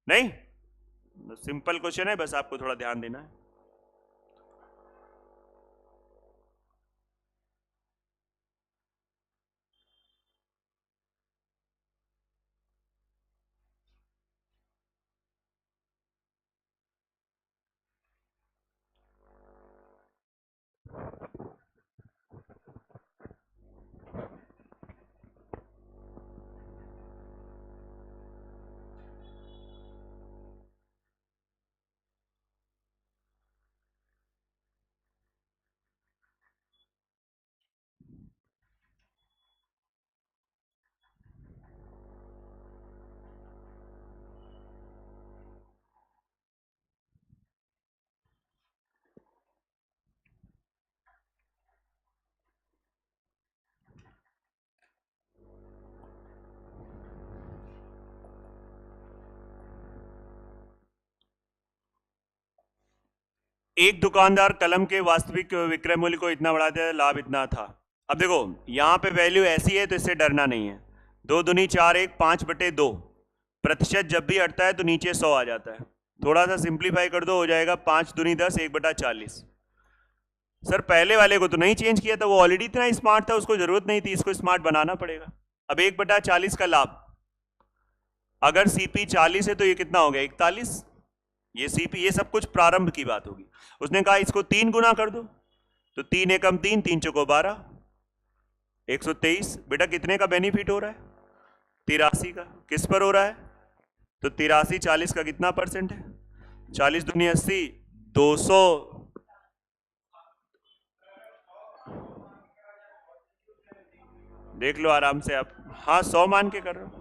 नहीं, सिंपल क्वेश्चन है, बस आपको थोड़ा ध्यान देना है। एक दुकानदार कलम के वास्तविक विक्रय मूल्य को इतना बढ़ाता है, लाभ इतना था। अब देखो यहां पे वैल्यू ऐसी है तो इससे डरना नहीं है। 2 दूनी 4 1 5/2 प्रतिशत जब भी हटता है तो नीचे 100 आ जाता है। थोड़ा सा सिंप्लीफाई कर दो, हो जाएगा 5 दूनी 10 1/40। सर पहले वाले को तो नहीं चेंज किया था, वो ऑलरेडी इतना स्मार्ट था, उसको जरूरत नहीं थी, इसको स्मार्ट बनाना पड़ेगा। अब 1/40 का लाभ, अगर सीपी 40 है तो ये कितना हो गया 41। ये सीपी, ये सब कुछ प्रारंभ की बात होगी। उसने कहा इसको 3 गुना कर दो, तो 3 एकम 3 3 चौको 12 123। बेटा कितने का बेनिफिट हो रहा है? 83 का। किस पर हो रहा है? तो 83 40 का कितना परसेंट है? 40 दूनी 80, 200। देख लो आराम से आप। हाँ 100 मान के कर रहे हो।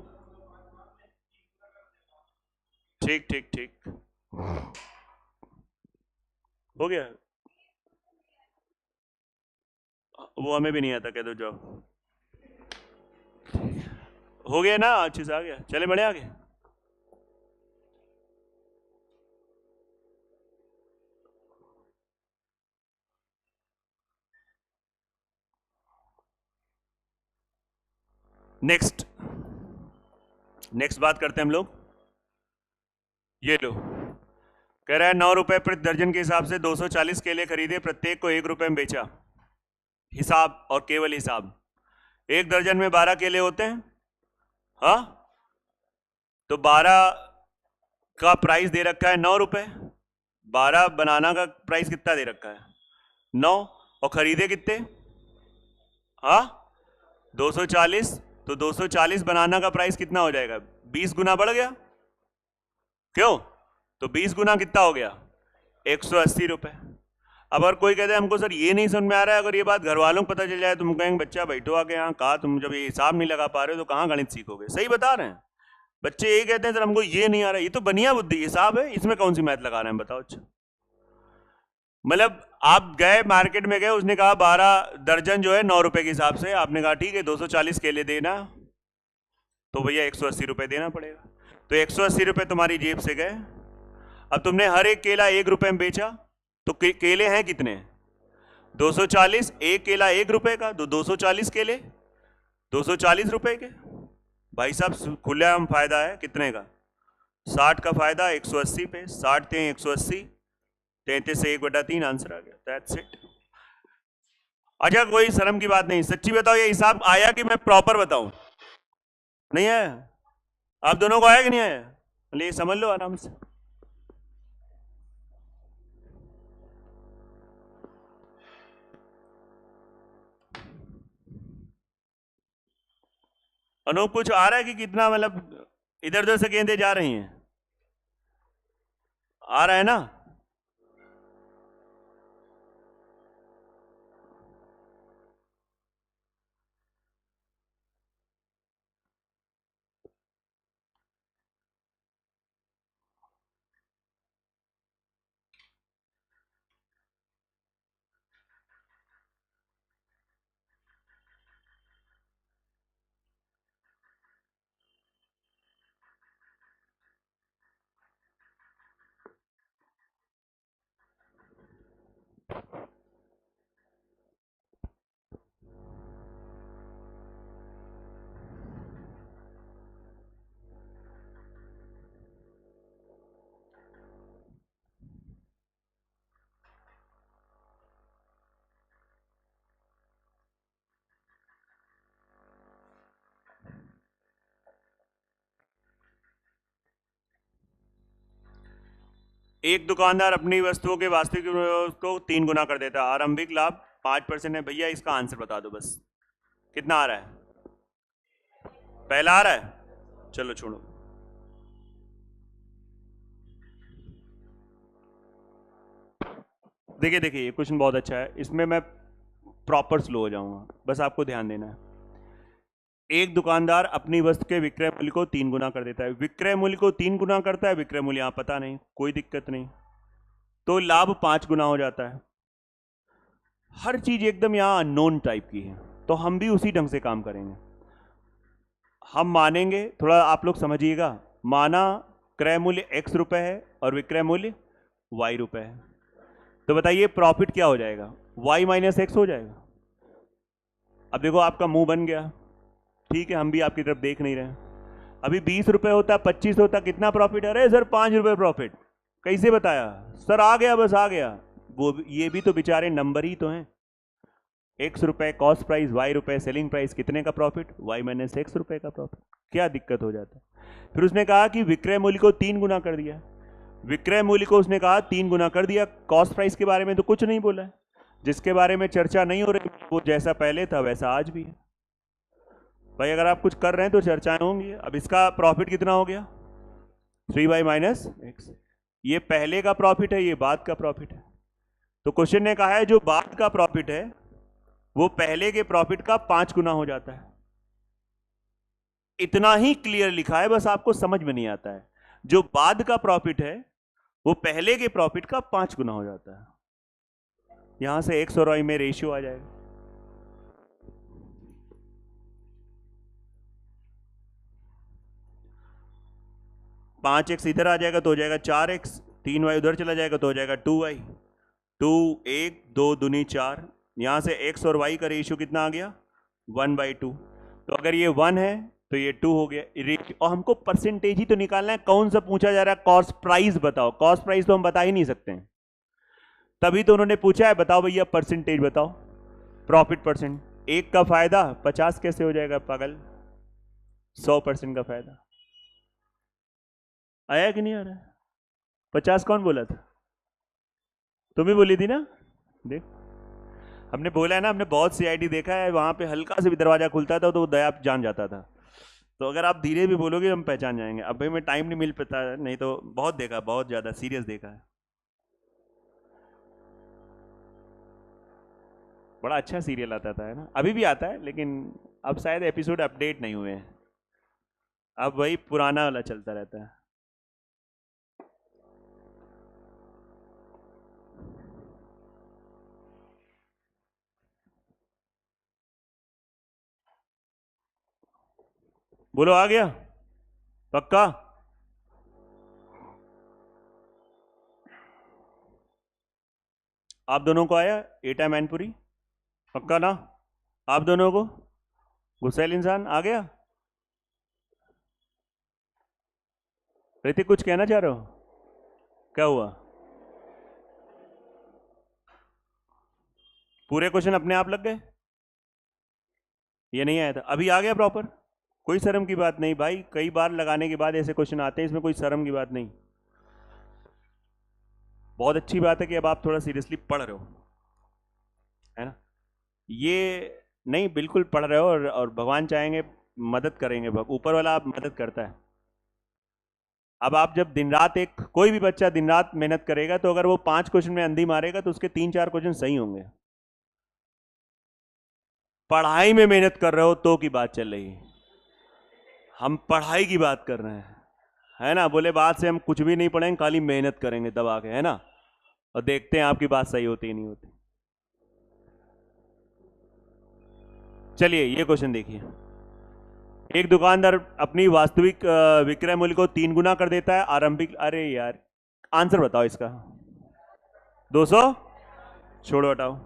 ठीक ठीक ठीक हो गया। वो हमें भी नहीं आता, कह दो जाओ। हो गया ना, अच्छे से आ गया। चले बढ़े आगे। नेक्स्ट बात करते हैं हम लोग। ये लो, कह रहा है 9 रुपए प्रति दर्जन के हिसाब से 240 केले खरीदे, प्रत्येक को 1 रुपए में बेचा। हिसाब और केवल हिसाब। 1 दर्जन में 12 केले होते हैं, हाँ, तो 12 का प्राइस दे रखा है 9 रुपए। 12 बनाना का प्राइस कितना दे रखा है? 9। और खरीदे कितने? हाँ 240। तो 240 बनाना का प्राइस कितना हो जाएगा? 20 गुना बढ़ गया। क्यों? तो 20 गुना कितना हो गया? 180 रुपए। अब अगर कोई कहते हैं हमको सर ये नहीं समझ में आ रहा है, अगर ये बात घर वालों को पता चल जाए, तुम कहेंगे बच्चा बैठो आके यहाँ, कहा तुम जब ये हिसाब नहीं लगा पा रहे हो तो कहाँ गणित सीखोगे? सही बता रहे हैं बच्चे। यही कहते हैं सर हमको ये नहीं आ रहा। ये तो बढ़िया बुद्धि हिसाब है, इसमें कौन सी मैथ लगा रहे हैं बताओ। अच्छा मतलब आप गए मार्केट में गए, उसने कहा 12 दर्जन जो है 9 रुपए के हिसाब से, आपने कहा ठीक है 240 केले देना, तो भैया 180 रुपए देना पड़ेगा। तो 180 रुपए तुम्हारी जेब से गए। अब तुमने हर एक केला 1 रुपए में बेचा, तो केले हैं कितने? 240। एक केला 1 रुपए का, तो 240 केले 240 रुपए के। भाई साहब खुलेआम फायदा है। कितने का? 60 का फायदा 180 पे। 60 × 180, 33 से 1/3 आंसर आ गया। That's it. अच्छा कोई शर्म की बात नहीं, सच्ची बताओ ये हिसाब आया कि मैं प्रॉपर बताऊं? नहीं आया? आप दोनों को आया कि नहीं आया? ये समझ लो आराम से। अनूप कुछ आ रहा है कि कितना, मतलब इधर उधर से गेंदें जा रही हैं? आ रहा है ना? एक दुकानदार अपनी वस्तुओं के वास्तविक को 3 गुना कर देता है। आरंभिक लाभ 5% है। भैया इसका आंसर बता दो बस, कितना आ रहा है? पहला आ रहा है? चलो छोड़ो। देखिए देखिए ये क्वेश्चन बहुत अच्छा है, इसमें मैं प्रॉपर स्लो हो जाऊंगा, बस आपको ध्यान देना है। एक दुकानदार अपनी वस्तु के विक्रय मूल्य को 3 गुना कर देता है। विक्रय मूल्य को 3 गुना करता है, विक्रय मूल्य यहां पता नहीं, कोई दिक्कत नहीं, तो लाभ 5 गुना हो जाता है। हर चीज एकदम यहां अननोन टाइप की है, तो हम भी उसी ढंग से काम करेंगे। हम मानेंगे, थोड़ा आप लोग समझिएगा, माना क्रय मूल्य x रुपए है और विक्रय मूल्य y रुपए है। तो बताइए प्रॉफिट क्या हो जाएगा, y माइनस एक्स हो जाएगा। अब देखो आपका मुंह बन गया, ठीक है, हम भी आपकी तरफ देख नहीं रहे। अभी 20 रुपए होता, 25 होता, कितना प्रॉफिट? अरे सर 5 रुपए प्रॉफिट। कैसे बताया सर? आ गया, बस आ गया। वो ये भी तो बेचारे नंबर ही तो हैं। x रुपए कॉस्ट प्राइस, y रुपए सेलिंग प्राइस, कितने का प्रॉफिट? y माइनस x रुपए का प्रॉफिट। क्या दिक्कत हो जाता है? फिर उसने कहा कि विक्रय मूल्य को 3 गुना कर दिया। विक्रय मूल्य को उसने कहा 3 गुना कर दिया, कॉस्ट प्राइस के बारे में तो कुछ नहीं बोला है। जिसके बारे में चर्चा नहीं हो रही वो जैसा पहले था वैसा आज भी है। भाई अगर आप कुछ कर रहे हैं तो चर्चाएं होंगी। अब इसका प्रॉफिट कितना हो गया? 3y minus x. ये पहले का प्रॉफिट है, ये बाद का प्रॉफिट है। तो क्वेश्चन ने कहा है जो बाद का प्रॉफिट है वो पहले के प्रॉफिट का 5 गुना हो जाता है। इतना ही क्लियर लिखा है, बस आपको समझ में नहीं आता है। जो बाद का प्रॉफिट है वो पहले के प्रॉफिट का 5 गुना हो जाता है। यहां से x और y में रेशियो आ जाएगा। पांच एक्स इधर आ जाएगा तो हो जाएगा 4x, 3y उधर चला जाएगा तो हो जाएगा 2y। 2 1 2 दूनी 4। यहां से x और y का रेशियो कितना आ गया? 1/2। तो अगर ये 1 है तो ये 2 हो गया। और हमको परसेंटेज ही तो निकालना है। कौन सा पूछा जा रहा है? कॉस्ट प्राइस बताओ। कॉस्ट प्राइस तो हम बता ही नहीं सकते हैं, तभी तो उन्होंने पूछा है बताओ भैया परसेंटेज बताओ, प्रॉफिट परसेंट। 1 का फायदा 50 कैसे हो जाएगा पागल? 100% का फायदा आया कि नहीं आ रहा है? 50 कौन बोला था? तुम ही बोली थी ना। देख हमने बोला है ना, हमने बहुत सीआईडी देखा है, वहां पे हल्का से भी दरवाजा खुलता था तो वो दया जान जाता था। तो अगर आप धीरे भी बोलोगे हम पहचान जाएंगे। अब भाई मैं टाइम नहीं मिल पाता है, नहीं तो बहुत देखा, बहुत ज्यादा सीरियस देखा है। बड़ा अच्छा सीरियल आता था, है ना? अभी भी आता है लेकिन अब शायद एपिसोड अपडेट नहीं हुए हैं, अब वही पुराना वाला चलता रहता है। बोलो आ गया पक्का? आप दोनों को आया एटा मैनपुरी? पक्का ना? आप दोनों को? गुस्सैल इंसान आ गया? ऋतिक कुछ कहना चाह रहे हो? क्या हुआ? पूरे क्वेश्चन अपने आप लग गए? ये नहीं आया था, अभी आ गया प्रॉपर? कोई शर्म की बात नहीं भाई, कई बार लगाने के बाद ऐसे क्वेश्चन आते हैं, इसमें कोई शर्म की बात नहीं। बहुत अच्छी बात है कि अब आप थोड़ा सीरियसली पढ़ रहे हो, है ना? ये नहीं, बिल्कुल पढ़ रहे हो और भगवान चाहेंगे मदद करेंगे, ऊपर वाला आप मदद करता है। अब आप जब दिन रात, एक कोई भी बच्चा दिन रात मेहनत करेगा तो अगर वो 5 क्वेश्चन में अंधी मारेगा तो उसके 3-4 क्वेश्चन सही होंगे। पढ़ाई में मेहनत कर रहे हो तो की बात चल रही है, हम पढ़ाई की बात कर रहे हैं, है ना? बोले बात से हम कुछ भी नहीं पढ़ेंगे, खाली मेहनत करेंगे दबा के, है ना? और देखते हैं आपकी बात सही होती नहीं होती। चलिए ये क्वेश्चन देखिए। एक दुकानदार अपनी वास्तविक विक्रय मूल्य को 3 गुना कर देता है आरंभिक। अरे यार आंसर बताओ इसका। 200 छोड़ो हटाओ।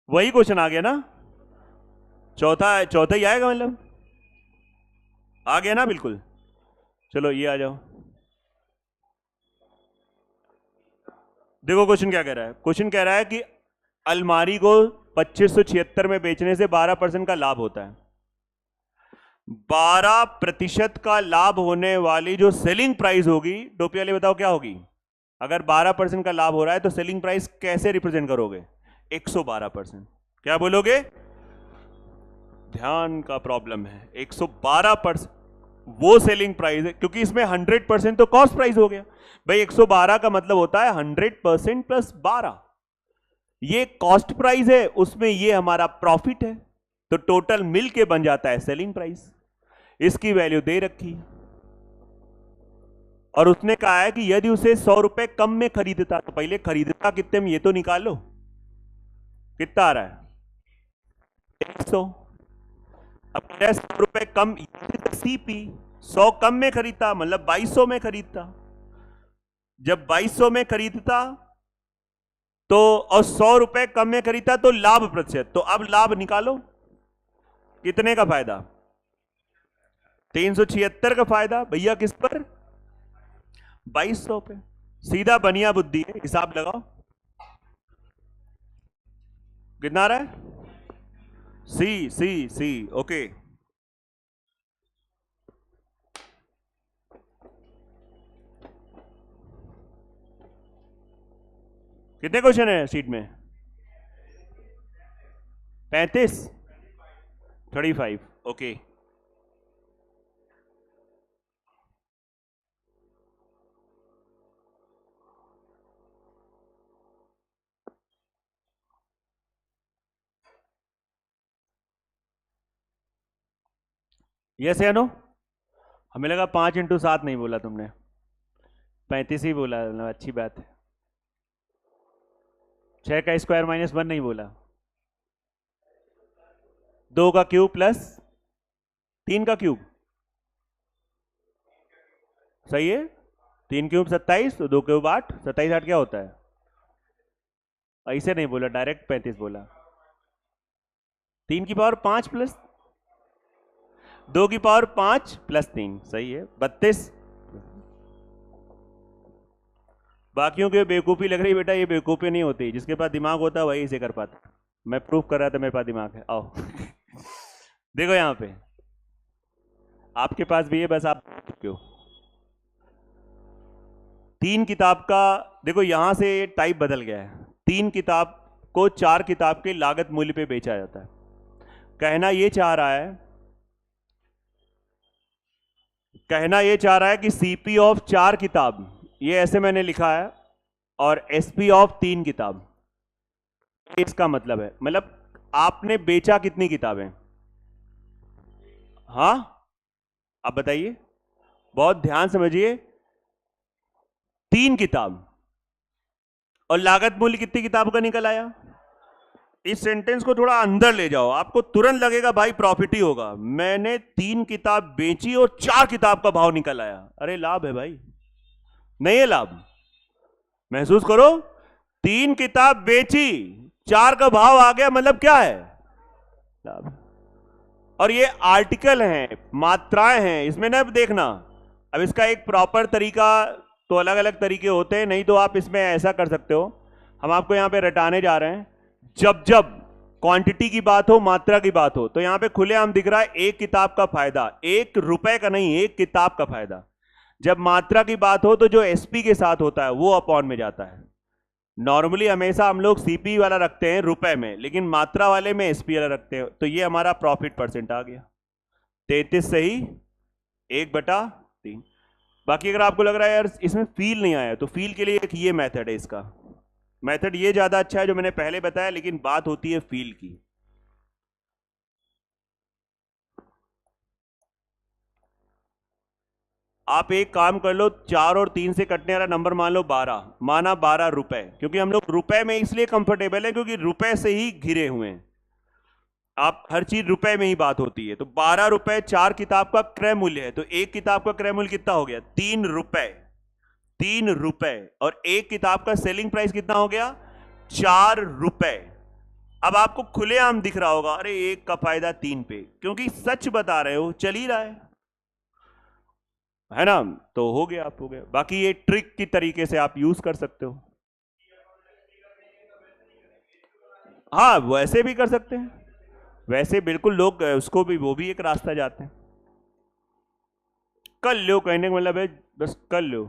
वही क्वेश्चन आ गया ना? चौथा ही आएगा, मतलब आ गया ना? बिल्कुल। चलो ये आ जाओ। देखो क्वेश्चन क्या कह रहा है। क्वेश्चन कह रहा है कि अलमारी को 2576 में बेचने से 12% का लाभ होता है। 12% का लाभ होने वाली जो सेलिंग प्राइस होगी, टोपी वाले बताओ क्या होगी? अगर 12% का लाभ हो रहा है तो सेलिंग प्राइस कैसे रिप्रेजेंट करोगे? 112%। क्या बोलोगे? ध्यान का प्रॉब्लम है। 112% वो सेलिंग प्राइस है, क्योंकि इसमें 100% तो कॉस्ट प्राइस हो गया। भाई 112 का मतलब होता है 100% प्लस 12। ये कॉस्ट प्राइस है, उसमें ये हमारा प्रॉफिट है, तो टोटल मिल के बन जाता है सेलिंग प्राइस। इसकी वैल्यू दे रखी है और उसने कहा है कि यदि उसे 100 रुपए कम में खरीदता, तो पहले खरीदता कितने में ये तो निकालो, कितना आ रहा है? 100। अब 100 रुपए कम, सीपी 100 कम में खरीदता मतलब 2200 में खरीदता, जब 2200 में खरीदता तो और 100 रुपए कम में खरीदता तो लाभ प्रतिशत, तो अब लाभ निकालो कितने का फायदा, 376 का फायदा भैया किस पर, 2200 पे। सीधा बनिया बुद्धि है, हिसाब लगाओ कितना आ रहा है, सी सी सी ओके। कितने क्वेश्चन है शीट में, 35, 35 ओके। यस या नो, हमें लगा 5 × 7 नहीं बोला तुमने, 35 ही बोला, अच्छी बात है। 6 का स्क्वायर -1 नहीं बोला, 2 का क्यूब प्लस 3 का क्यूब, सही है, 3 क्यूब 27, तो 2 क्यूब 8, 27 8 क्या होता है, ऐसे नहीं बोला, डायरेक्ट 35 बोला। 3 की पावर 5 प्लस 2 की पावर 5 प्लस 3, सही है, 32। बाकियों की बेवकूफ़ी लग रही बेटा, ये बेवकूफ़ी नहीं होती, जिसके पास दिमाग होता है वही इसे कर पाता। मैं प्रूफ कर रहा था मेरे पास दिमाग है, आओ देखो यहां पे आपके पास भी है, बस आप क्यों 3 किताब का, देखो यहां से टाइप बदल गया है, 3 किताब को 4 किताब के लागत मूल्य पे बेचा जाता है। कहना ये चाह रहा है, कि सीपी ऑफ 4 किताब, ये ऐसे मैंने लिखा है, और एसपी ऑफ 3 किताब, इसका मतलब है, मतलब आपने बेचा कितनी किताबें, हाँ अब बताइए, बहुत ध्यान समझिए, 3 किताब, और लागत मूल्य कितनी किताब का निकल आया। इस सेंटेंस को थोड़ा अंदर ले जाओ, आपको तुरंत लगेगा भाई प्रॉफिट ही होगा। मैंने 3 किताब बेची और 4 किताब का भाव निकल आया, अरे लाभ है भाई, नहीं है लाभ, महसूस करो, 3 किताब बेची 4 का भाव आ गया, मतलब क्या है, लाभ। और ये आर्टिकल हैं, मात्राएं हैं, इसमें ना देखना, अब इसका एक प्रॉपर तरीका, तो अलग अलग तरीके होते हैं, नहीं तो आप इसमें ऐसा कर सकते हो, हम आपको यहां पे रटाने जा रहे हैं, जब जब क्वांटिटी की बात हो, मात्रा की बात हो, तो यहां पे खुलेआम दिख रहा है एक किताब का फायदा, 1 रुपए का नहीं, एक किताब का फायदा। जब मात्रा की बात हो तो जो एसपी के साथ होता है वो अपॉन में जाता है। नॉर्मली हमेशा हम लोग सीपी वाला रखते हैं रुपए में, लेकिन मात्रा वाले में एसपी वाला रखते हैं, तो ये हमारा प्रॉफिट परसेंट आ गया 33 सही 1/3। बाकी अगर आपको लग रहा है यार इसमें फील नहीं आया, तो फील के लिए एक ये मेथड है, इसका मेथड ये ज्यादा अच्छा है जो मैंने पहले बताया, लेकिन बात होती है फील की। आप एक काम कर लो, 4 और 3 से कटने वाला नंबर मान लो 12, माना 12 रुपए, क्योंकि हम लोग रुपए में इसलिए कंफर्टेबल है क्योंकि रुपए से ही घिरे हुए हैं, आप हर चीज रुपए में ही बात होती है। तो 12 रुपए 4 किताब का क्रय मूल्य है, तो एक किताब का क्रय मूल्य कितना हो गया, 3 रुपए, 3 रुपए, और एक किताब का सेलिंग प्राइस कितना हो गया, 4 रुपए। अब आपको खुलेआम दिख रहा होगा, अरे एक का फायदा 3 पे, क्योंकि सच बता रहे हो, चल ही रहा है ना, तो हो गया, आप हो गया। बाकी ये ट्रिक की तरीके से आप यूज कर सकते हो, हाँ वैसे भी कर सकते हैं, वैसे बिल्कुल लोग उसको भी, वो भी एक रास्ता जाते हैं। कर लो, कहने का मतलब है बस कर लो।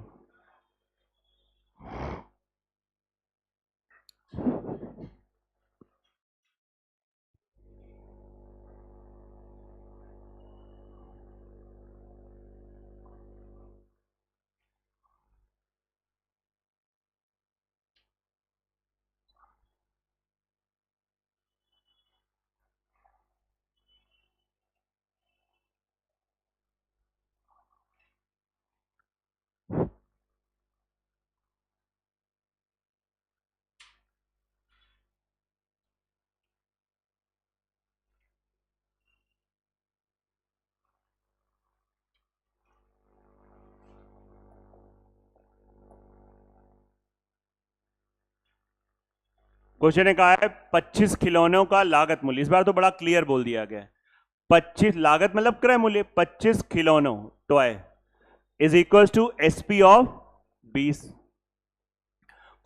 क्वेश्चन ने कहा है 25 खिलौनों का लागत मूल्य, इस बार तो बड़ा क्लियर बोल दिया गया है। 25 लागत मतलब क्रय मूल्य, 25 खिलौनों toy is equal to SP of 20।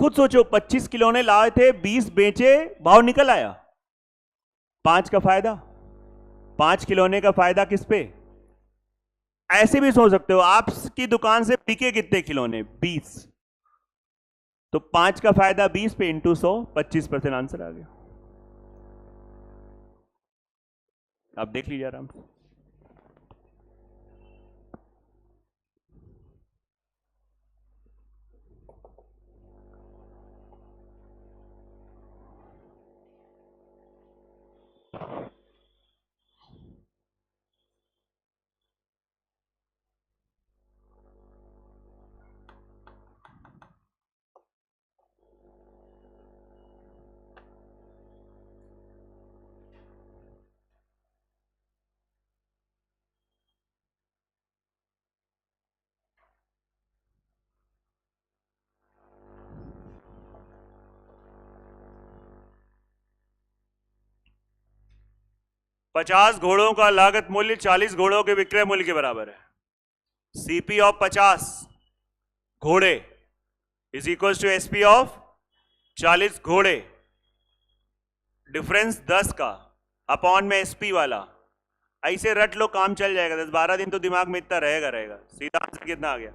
खुद सोचो, 25 खिलौने लाए थे, 20 बेचे, भाव निकल आया 5 का फायदा। 5 खिलौने का फायदा किस पे? ऐसे भी सोच सकते हो, आपकी दुकान से बिके कितने खिलौने? 20, तो 5 का फायदा 20 पे इंटू 100, 25% आंसर आ गया। आप देख लीजिए आराम से। पचास घोड़ों का लागत मूल्य 40 घोड़ों के विक्रय मूल्य के बराबर है। सीपी ऑफ 50 घोड़े is equal to SP of 40 घोड़े, डिफरेंस 10 का अपॉन में एसपी वाला। ऐसे रट लो, काम चल जाएगा। 10-12 दिन तो दिमाग में इतना रहेगा। सीधा आंसर कितना आ गया?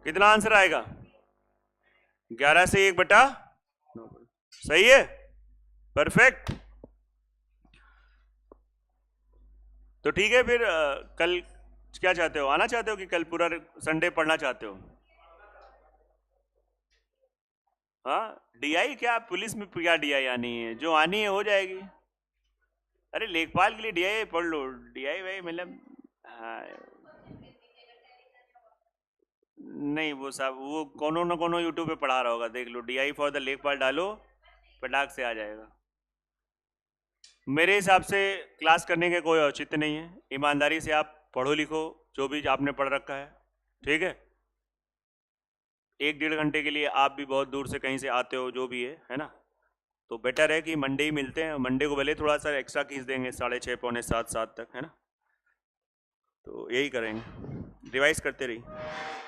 कितना आंसर आएगा? 11 से 1 बटा, सही है, परफेक्ट। तो ठीक है, फिर कल क्या चाहते हो? आना चाहते हो कि कल पूरा संडे पढ़ना चाहते हो? हाँ, डीआई क्या, पुलिस में क्या डीआई आनी है? जो आनी है हो जाएगी। अरे लेखपाल के लिए डीआई पढ़ लो। डीआई भाई मतलब, हाँ नहीं, वो सब वो कोनो न कोनो यूट्यूब पे पढ़ा रहा होगा, देख लो। डीआई फॉर द लेखपाल डालो, फटाक से आ जाएगा। मेरे हिसाब से क्लास करने के कोई औचित्य नहीं है। ईमानदारी से आप पढ़ो लिखो जो भी आपने पढ़ रखा है, ठीक है। 1-1.5 घंटे के लिए आप भी बहुत दूर से कहीं से आते हो, जो भी है ना, तो बेटर है कि मंडे ही मिलते हैं। मंडे को भले थोड़ा सा एक्स्ट्रा खींच देंगे, 6:30 पौने 7 तक, है ना। तो यही करेंगे, रिवाइज करते रहिए।